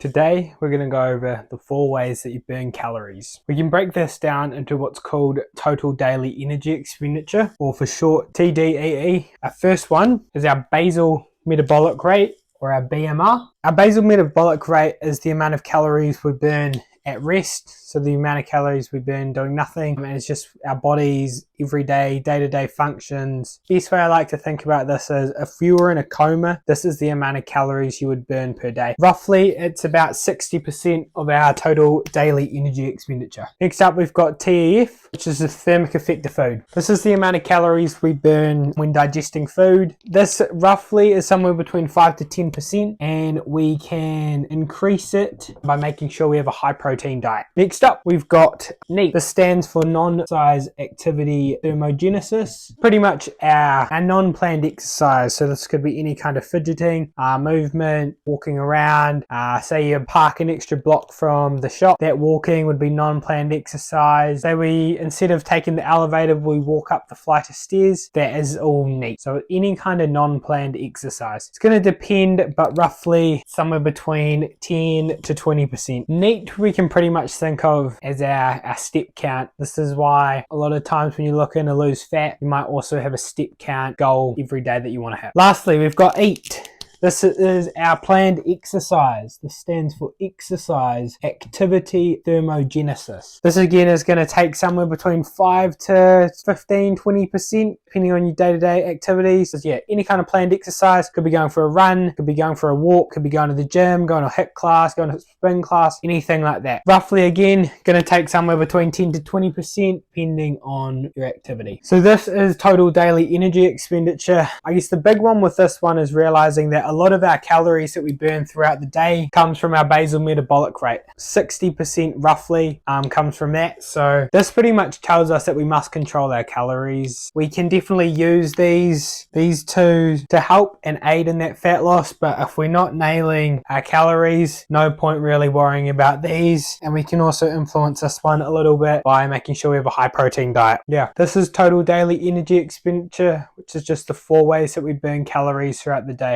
Today we're going to go over the 4 ways that you burn calories. We can break this down into what's called total daily energy expenditure, or for short TDEE. Our first one is our basal metabolic rate, or our BMR. Our basal metabolic rate is the amount of calories we burn at rest, so the amount of calories we burn doing nothing, and it's just our body's everyday, day-to-day functions. Best way I like to think about this is if you were in a coma, this is the amount of calories you would burn per day. Roughly, it's about 60% of our total daily energy expenditure. Next up, we've got TEF, which is the thermic effect of food. This is the amount of calories we burn when digesting food. This roughly is somewhere between 5 to 10%, and we can increase it by making sure we have a high protein diet. Next up, we've got NEAT. This stands for non-exercise activity thermogenesis. Pretty much our non-planned exercise. So this could be any kind of fidgeting, movement, walking around. Say you park an extra block from the shop. That walking would be non-planned exercise. Say we, instead of taking the elevator, we walk up the flight of stairs. That is all NEAT. So any kind of non-planned exercise. It's going to depend, but roughly somewhere between 10 to 20%. NEAT we can pretty much think of as our step count. This is why a lot of times when you're looking to lose fat, you might also have a step count goal every day that you want to have. Lastly, we've got EAT. This is our planned exercise. This stands for exercise activity thermogenesis. This again is going to take somewhere between 5 to 15, 20%, depending on your day-to-day activities. So yeah, any kind of planned exercise. Could be going for a run, could be going for a walk, could be going to the gym, going to a HIIT class, going to a spin class, anything like that. Roughly again, going to take somewhere between 10 to 20%, depending on your activity. So this is total daily energy expenditure. I guess the big one with this one is realizing that a lot of our calories that we burn throughout the day comes from our basal metabolic rate. 60% roughly comes from that. So this pretty much tells us that we must control our calories. We can definitely use these two to help and aid in that fat loss, but if we're not nailing our calories, no point really worrying about these. And we can also influence this one a little bit by making sure we have a high protein diet. Yeah, this is total daily energy expenditure, which is just the 4 ways that we burn calories throughout the day.